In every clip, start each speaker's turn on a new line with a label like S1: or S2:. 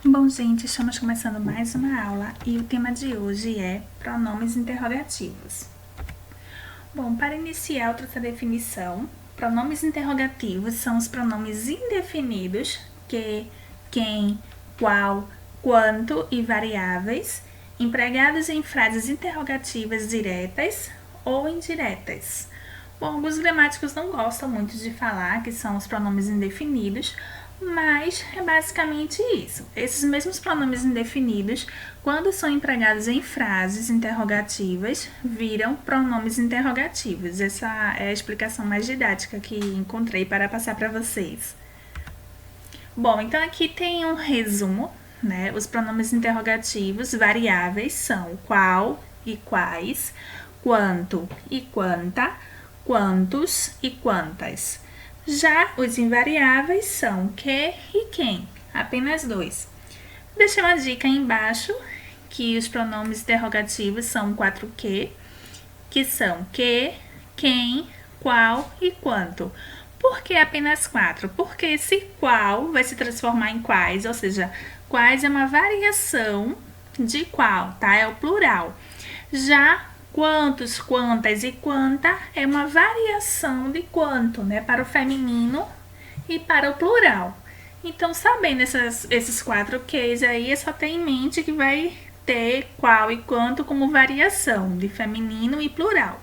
S1: Bom, gente, estamos começando mais uma aula e o tema de hoje é pronomes interrogativos. Bom, para iniciar, eu trouxe a definição. Pronomes interrogativos são os pronomes indefinidos que, quem, qual, quanto e variáveis, empregados em frases interrogativas diretas ou indiretas. Bom, alguns gramáticos não gostam muito de falar que são os pronomes indefinidos, mas é basicamente isso. Esses mesmos pronomes indefinidos, quando são empregados em frases interrogativas, viram pronomes interrogativos. Essa é a explicação mais didática que encontrei para passar para vocês. Bom, então aqui tem um resumo, né? Os pronomes interrogativos variáveis são qual e quais, quanto e quanta, quantos e quantas. Já os invariáveis são que e quem, apenas dois. Deixei uma dica aí embaixo que os pronomes interrogativos são 4Q, que são que, quem, qual e quanto. Por que apenas 4? Porque esse qual vai se transformar em quais, ou seja, quais é uma variação de qual, tá? É o plural. Já quantos, quantas e quanta é uma variação de quanto, né? Para o feminino e para o plural. Então, sabendo esses 4Qs aí, é só ter em mente que vai ter qual e quanto como variação de feminino e plural.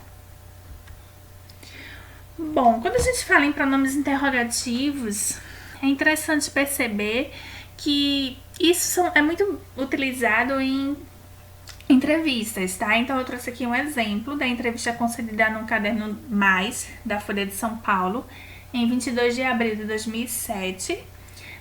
S1: Bom, quando a gente fala em pronomes interrogativos, é interessante perceber que isso é muito utilizado em entrevistas, tá? Então eu trouxe aqui um exemplo da entrevista concedida no Caderno Mais, da Folha de São Paulo, em 22 de abril de 2007.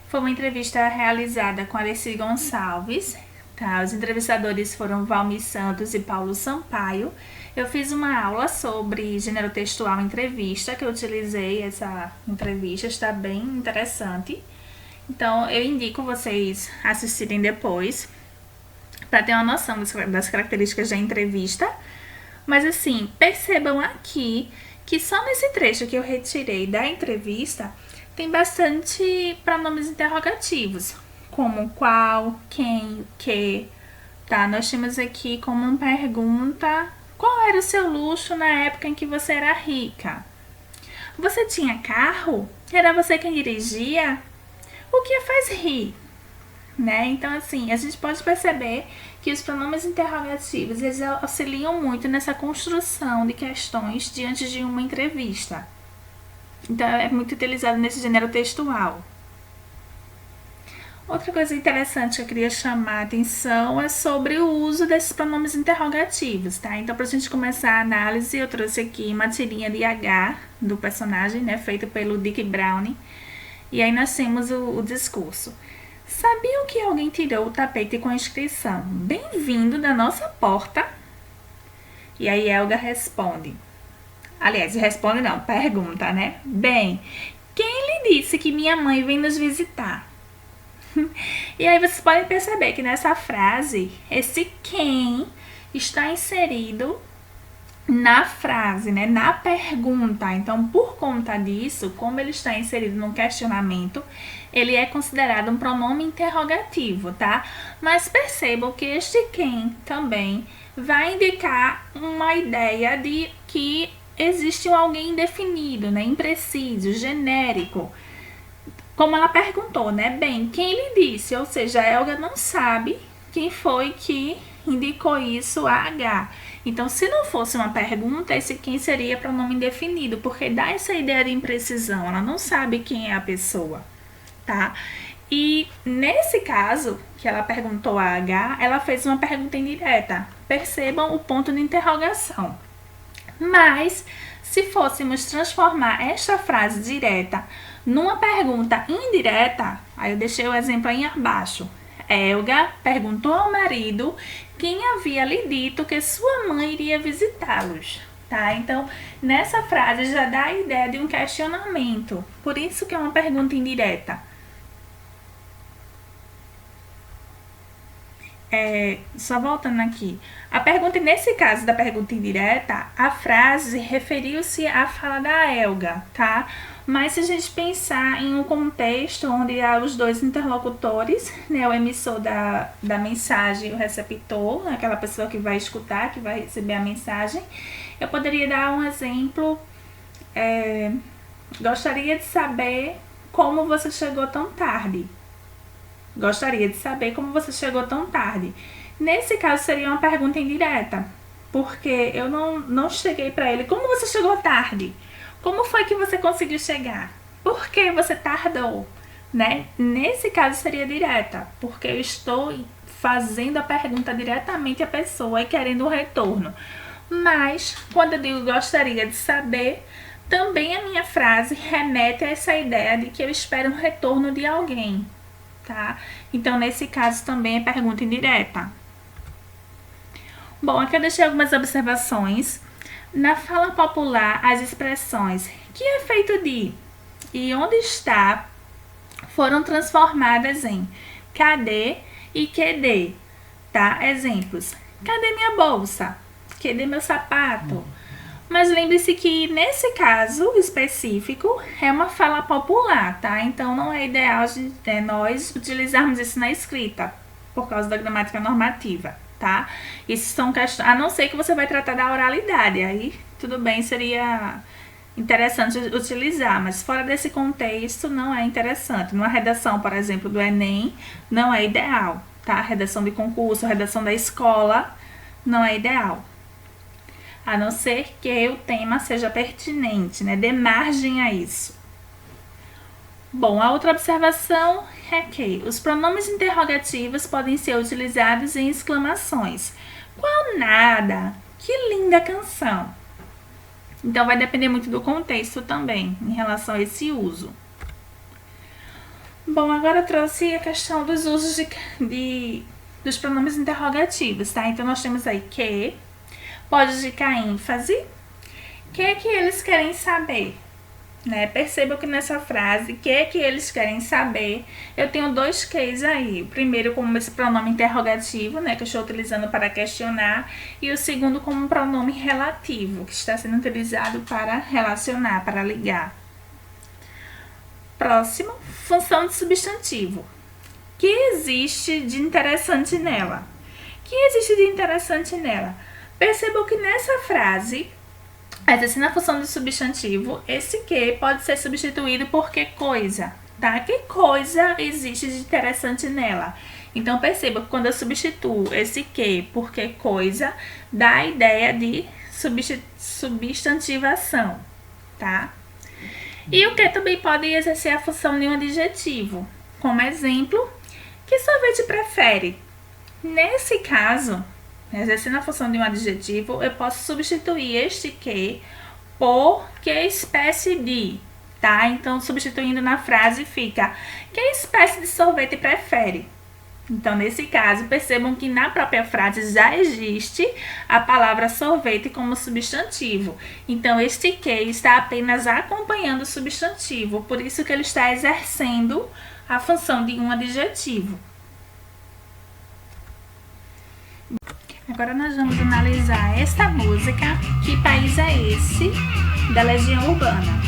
S1: Foi uma entrevista realizada com Alessi Gonçalves, tá? Os entrevistadores foram Valmir Santos e Paulo Sampaio. Eu fiz uma aula sobre gênero textual em entrevista, que eu utilizei essa entrevista, está bem interessante. Então eu indico vocês assistirem depois, para ter uma noção das características da entrevista. Mas assim, percebam aqui que só nesse trecho que eu retirei da entrevista tem bastante pronomes interrogativos, como qual, quem, que, tá? Nós temos aqui como uma pergunta: qual era o seu luxo na época em que você era rica? Você tinha carro? Era você quem dirigia? O que a faz rir? Né? Então, assim, a gente pode perceber que os pronomes interrogativos eles auxiliam muito nessa construção de questões diante de uma entrevista. Então, é muito utilizado nesse gênero textual. Outra coisa interessante que eu queria chamar a atenção é sobre o uso desses pronomes interrogativos, tá? Então, para a gente começar a análise, eu trouxe aqui uma tirinha de H do personagem, né, feito pelo Dick Browning. E aí nós temos o discurso. Sabiam que alguém tirou o tapete com a inscrição "Bem-vindo" da nossa porta? E aí Helga responde. Aliás, responde não, pergunta, né? Bem, quem lhe disse que minha mãe vem nos visitar? E aí vocês podem perceber que nessa frase, esse quem está inserido na frase, né, na pergunta. Então, por conta disso, como ele está inserido num questionamento, ele é considerado um pronome interrogativo, tá? Mas percebam que este quem também vai indicar uma ideia de que existe um alguém indefinido, né, impreciso, genérico. Como ela perguntou, né? Bem, quem lhe disse? Ou seja, a Helga não sabe quem foi que indicou isso a H. Então, se não fosse uma pergunta, esse quem seria pronome indefinido, porque dá essa ideia de imprecisão, ela não sabe quem é a pessoa, tá? E nesse caso, que ela perguntou a H, ela fez uma pergunta indireta. Percebam o ponto de interrogação. Mas, se fôssemos transformar esta frase direta numa pergunta indireta, aí eu deixei o exemplo aí abaixo. Helga perguntou ao marido quem havia lhe dito que sua mãe iria visitá-los, tá? Então, nessa frase já dá a ideia de um questionamento, por isso que é uma pergunta indireta. Só voltando aqui, a pergunta, nesse caso da pergunta indireta, a frase referiu-se à fala da Helga, tá? Mas se a gente pensar em um contexto onde há os dois interlocutores, né, o emissor da mensagem e o receptor, aquela pessoa que vai escutar, que vai receber a mensagem, eu poderia dar um exemplo. Gostaria de saber como você chegou tão tarde. Gostaria de saber como você chegou tão tarde. Nesse caso, seria uma pergunta indireta, porque eu não cheguei para ele. Como você chegou tarde? Como foi que você conseguiu chegar? Por que você tardou? Né? Nesse caso, seria direta, porque eu estou fazendo a pergunta diretamente à pessoa e querendo um retorno. Mas, quando eu digo gostaria de saber, também a minha frase remete a essa ideia de que eu espero um retorno de alguém, tá? Então, nesse caso, também é pergunta indireta. Bom, aqui eu deixei algumas observações. Na fala popular, as expressões que é feito de e onde está foram transformadas em cadê e QD, tá? Exemplos: cadê minha bolsa? Cadê meu sapato? Mas lembre-se que nesse caso específico é uma fala popular, tá? Então não é ideal nós utilizarmos isso na escrita, por causa da gramática normativa, tá? Isso são questões, a não ser que você vai tratar da oralidade, aí tudo bem, seria interessante utilizar, mas fora desse contexto não é interessante. Numa redação, por exemplo, do Enem, não é ideal, tá? Redação de concurso, redação da escola, não é ideal. A não ser que o tema seja pertinente, né? Dê margem a isso. Bom, a outra observação é que os pronomes interrogativos podem ser utilizados em exclamações. Qual nada? Que linda canção! Então, vai depender muito do contexto também, em relação a esse uso. Bom, agora eu trouxe a questão dos usos dos pronomes interrogativos, tá? Então, nós temos aí que, pode indicar ênfase. O que é que eles querem saber? Né? Perceba que nessa frase, o que é que eles querem saber, eu tenho dois que's aí. O primeiro como esse pronome interrogativo, né, que eu estou utilizando para questionar, e o segundo como um pronome relativo, que está sendo utilizado para relacionar, para ligar. Próximo, função de substantivo. O que existe de interessante nela? O que existe de interessante nela? Perceba que nessa frase, exercendo a função de substantivo, esse que pode ser substituído por que coisa, tá? Que coisa existe de interessante nela? Então, perceba que quando eu substituo esse que por que coisa, dá a ideia de substantivação, tá? E o que também pode exercer a função de um adjetivo. Como exemplo, que sorvete prefere? Nesse caso, exercendo a função de um adjetivo, eu posso substituir este que por que espécie de, tá? Então, substituindo na frase fica, que espécie de sorvete prefere? Então, nesse caso, percebam que na própria frase já existe a palavra sorvete como substantivo. Então, este que está apenas acompanhando o substantivo, por isso que ele está exercendo a função de um adjetivo. Agora nós vamos analisar esta música, Que País é Esse?, da Legião Urbana.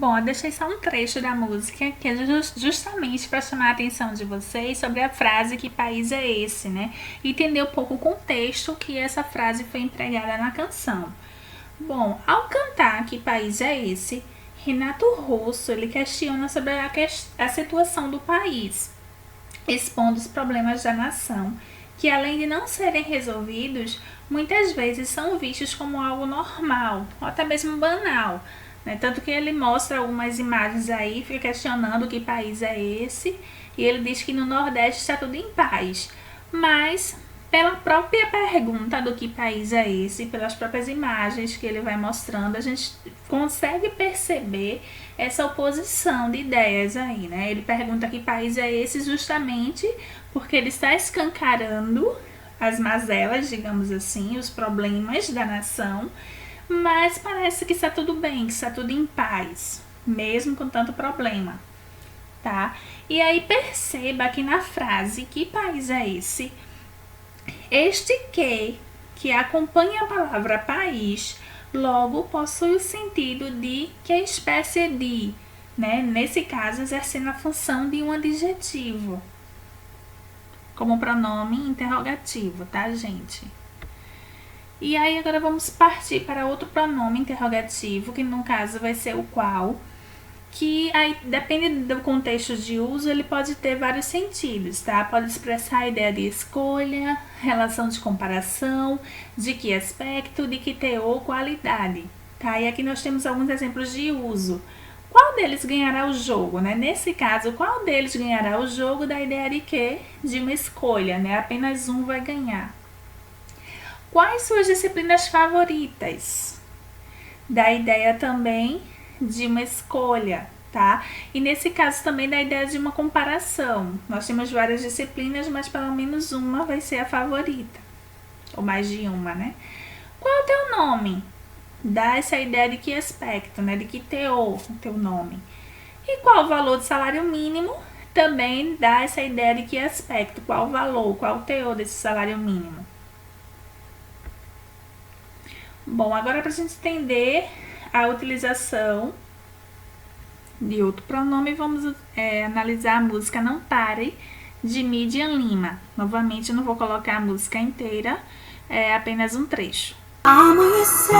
S1: Bom, eu deixei só um trecho da música que é justamente para chamar a atenção de vocês sobre a frase "que país é esse", né? E entender um pouco o contexto que essa frase foi empregada na canção. Bom, ao cantar "Que país é esse", Renato Russo ele questiona sobre a situação do país, expondo os problemas da nação, que além de não serem resolvidos, muitas vezes são vistos como algo normal, ou até mesmo banal, né? Tanto que ele mostra algumas imagens aí, fica questionando que país é esse, e ele diz que no Nordeste está tudo em paz. Mas, pela própria pergunta do que país é esse, pelas próprias imagens que ele vai mostrando, a gente consegue perceber essa oposição de ideias aí, né? Ele pergunta que país é esse justamente porque ele está escancarando as mazelas, digamos assim, os problemas da nação, mas parece que está tudo bem, que está tudo em paz, mesmo com tanto problema, tá? E aí perceba que na frase "que país é esse", este que acompanha a palavra país, logo possui o sentido de "que espécie de", né? Nesse caso, exercendo a função de um adjetivo, como pronome interrogativo, tá, gente? E aí agora vamos partir para outro pronome interrogativo, que no caso vai ser o qual, que aí depende do contexto de uso, ele pode ter vários sentidos, tá? Pode expressar a ideia de escolha, relação de comparação, de que aspecto, de que teor, qualidade, tá? E aqui nós temos alguns exemplos de uso. Qual deles ganhará o jogo, né? Nesse caso, qual deles ganhará o jogo da ideia de quê? De uma escolha, né? Apenas um vai ganhar. Quais suas disciplinas favoritas? Da ideia também de uma escolha, tá? E nesse caso também da ideia de uma comparação. Nós temos várias disciplinas, mas pelo menos uma vai ser a favorita. Ou mais de uma, né? Qual é o teu nome? Dá essa ideia de que aspecto, né? De que teor o teu nome. E qual o valor do salário mínimo? Também dá essa ideia de que aspecto, qual o valor, qual o teor desse salário mínimo. Bom, agora para a gente entender a utilização de outro pronome, vamos analisar a música "Não Pare", de Midian Lima. Novamente, eu não vou colocar a música inteira, é apenas um trecho.
S2: Amanheceu,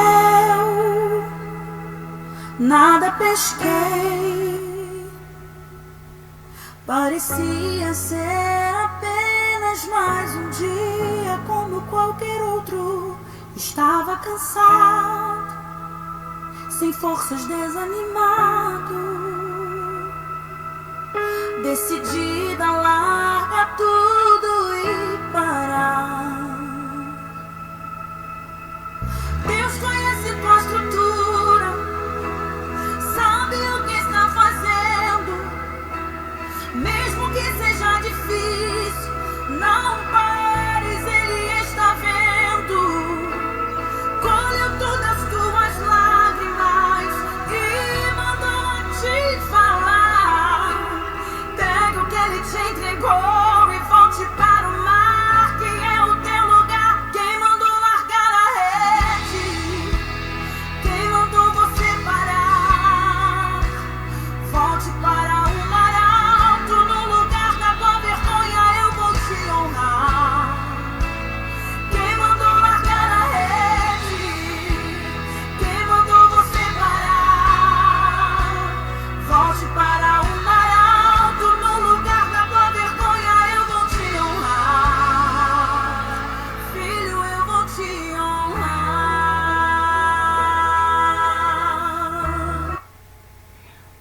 S2: nada pesquei, parecia ser apenas mais um dia como qualquer outro. Estava cansado, sem forças, desanimado, decidida a largar tudo e parar. Deus conhece tua estrutura, sabe o que está fazendo. Mesmo que seja difícil, não pares, Ele está vendo. Colheu todas as tuas lágrimas e mandou te falar. Pega o que Ele te entregou e volte para o mar, que é o teu lugar. Quem mandou largar a rede? Quem mandou você parar? Volte para o mar alto, no lugar da tua vergonha eu vou te honrar. Quem mandou largar a rede? Quem mandou você parar? Volte para o mar alto, no lugar da tua vergonha eu vou te honrar. Filho, eu vou te honrar.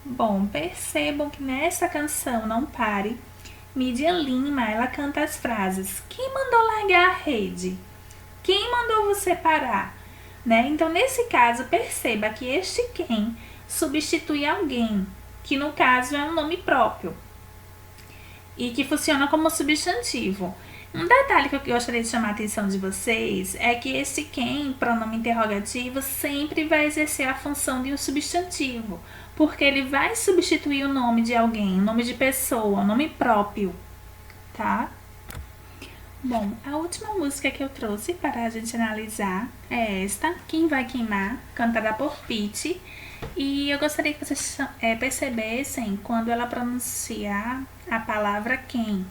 S1: Bom, percebam que nessa canção "Não Pare", Midian Lima, ela canta as frases "Quem mandou largar a rede? Quem mandou você parar?", né? Então, nesse caso, perceba que este "quem" substitui alguém, que no caso é um nome próprio e que funciona como substantivo. Um detalhe que eu gostaria de chamar a atenção de vocês é que esse "quem", pronome interrogativo, sempre vai exercer a função de um substantivo, porque ele vai substituir o nome de alguém, o nome de pessoa, o nome próprio, tá? Bom, a última música que eu trouxe para a gente analisar é esta, "Quem Vai Queimar", cantada por Pitty. E eu gostaria que vocês percebessem quando ela pronunciar a palavra quem,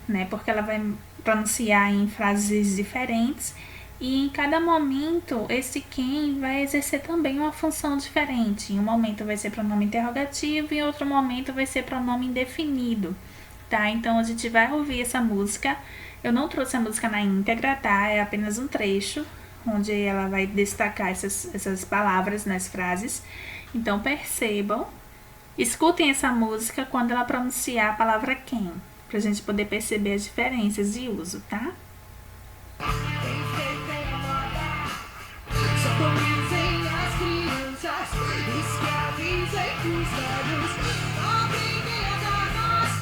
S1: né? Porque ela vai pronunciar em frases diferentes e em cada momento esse quem vai exercer também uma função diferente. Em um momento vai ser pronome interrogativo e em outro momento vai ser pronome indefinido, tá? Então a gente vai ouvir essa música. Eu não trouxe a música na íntegra, tá? É apenas um trecho onde ela vai destacar essas palavras nas frases. Então percebam, escutem essa música quando ela pronunciar a palavra quem, pra gente poder perceber as diferenças de uso, tá?
S2: Sodomizem as crianças, escravizem os velhos, obriguem as armas,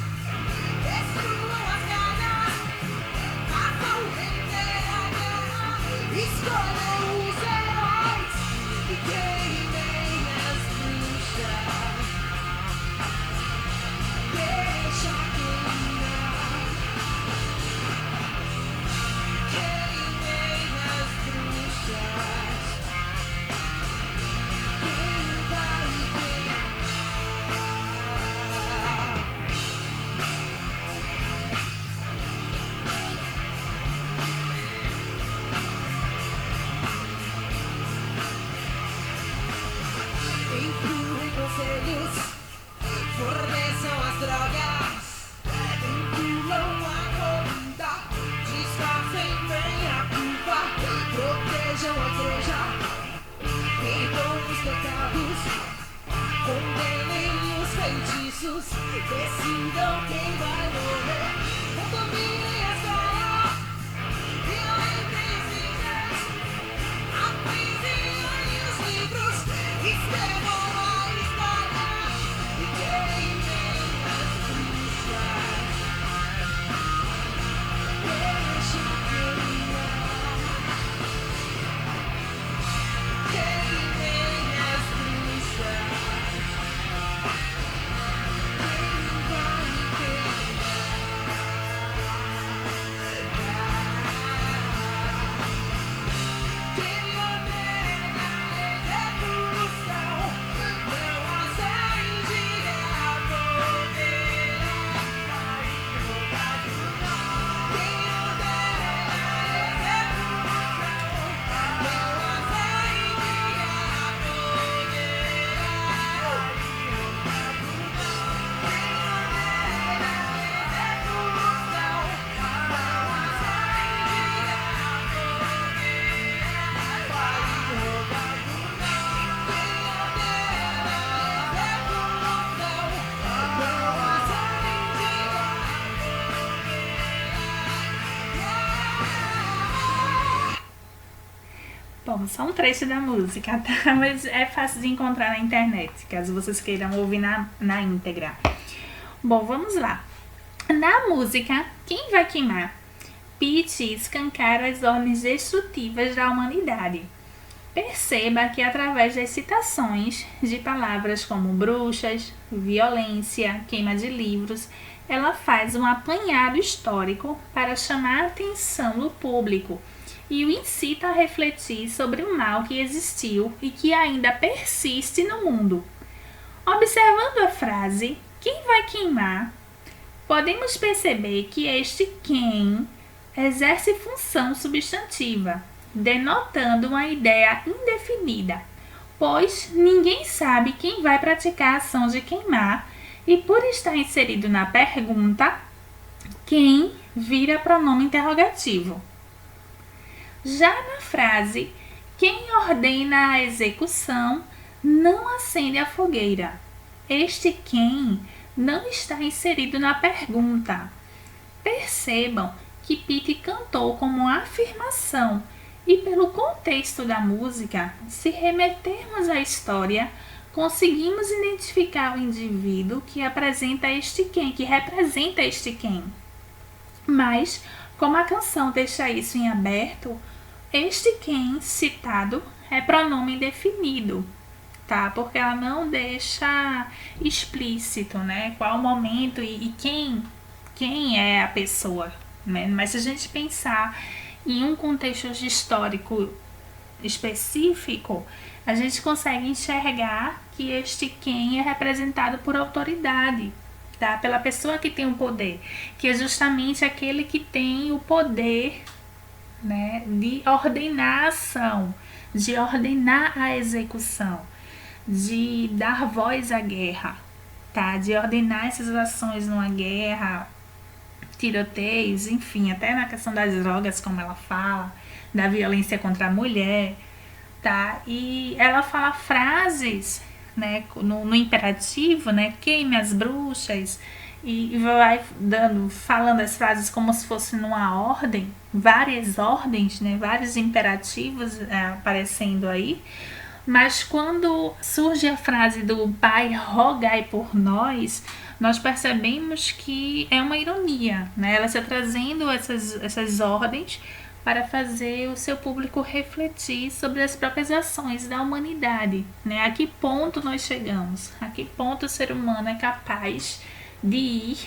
S2: destruam as casas, matam render a guerra, escolham os heróis e queimem as bruxas. Deixa queimar, queimem as bruxas. Quem vai queimar? Empurrem conselhos, forneçam as drogas, entulam a corrida, disfarcem bem a culpa, protejam a igreja, perdoem os pecados, condenem os feitiços, decidam quem vai morrer, contaminem a escola, violentem os líderes, aprisionem os livros, escrevam a história e queimem as bruxas. Deixa queimar, queimem as bruxas. Quem vai queimar? Quem ordena a revolução não acende a fogueira, vai jogado não. Quem ordena a revolução não acende a fogueira, vai jogado não. Quem ordena a revolução não acende a fogueira, vai jogado não. Quem ordena a revolução não acende
S1: Bom, só um trecho da música, tá? Mas é fácil de encontrar na internet, caso vocês queiram ouvir na íntegra. Bom, vamos lá. Na música, quem vai queimar? Pete escancara as ordens destrutivas da humanidade. Perceba que através das citações de palavras como bruxas, violência, queima de livros, ela faz um apanhado histórico para chamar a atenção do público e o incita a refletir sobre o mal que existiu e que ainda persiste no mundo. Observando a frase, quem vai queimar? Podemos perceber que este quem exerce função substantiva, denotando uma ideia indefinida, pois ninguém sabe quem vai praticar a ação de queimar e por estar inserido na pergunta, quem vira pronome interrogativo. Já na frase, quem ordena a execução não acende a fogueira. Este quem não está inserido na pergunta. Percebam que Pete cantou como afirmação e pelo contexto da música, se remetermos à história, conseguimos identificar o indivíduo que apresenta este quem, que representa este quem. Mas, como a canção deixa isso em aberto, este quem citado é pronome indefinido, tá? Porque ela não deixa explícito, né? Qual o momento e quem é a pessoa, né? Mas se a gente pensar em um contexto histórico específico, a gente consegue enxergar que este quem é representado por autoridade, tá? Pela pessoa que tem o poder, que é justamente aquele que tem o poder, né, de ordenar a ação, de ordenar a execução, de dar voz à guerra, tá? De ordenar essas ações numa guerra, tiroteios, enfim, até na questão das drogas, como ela fala, da violência contra a mulher, tá? E ela fala frases, né, no imperativo, né, queime as bruxas, e vai falando as frases como se fosse numa ordem, várias ordens, né, vários imperativos aparecendo aí. Mas quando surge a frase do Pai, rogai por nós percebemos que é uma ironia, né? Ela está trazendo essas ordens para fazer o seu público refletir sobre as próprias ações da humanidade, né? A que ponto nós chegamos? A que ponto o ser humano é capaz de ir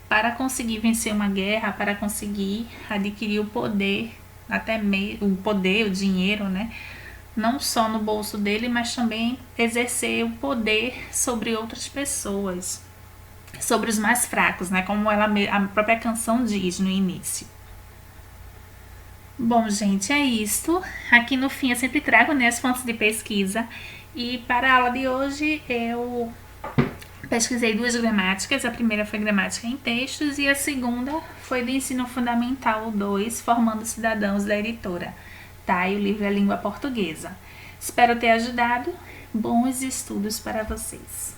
S1: para conseguir vencer uma guerra, para conseguir adquirir o poder, até mesmo o poder, o dinheiro, né? Não só no bolso dele, mas também exercer o poder sobre outras pessoas, sobre os mais fracos, né? Como a própria canção diz no início. Bom, gente, é isto. Aqui no fim eu sempre trago, né, as fontes de pesquisa. E para a aula de hoje eu pesquisei 2 gramáticas. A primeira foi gramática em textos e a segunda foi do Ensino Fundamental 2, Formando Cidadãos, da editora. Tá? E o livro é Língua Portuguesa. Espero ter ajudado. Bons estudos para vocês.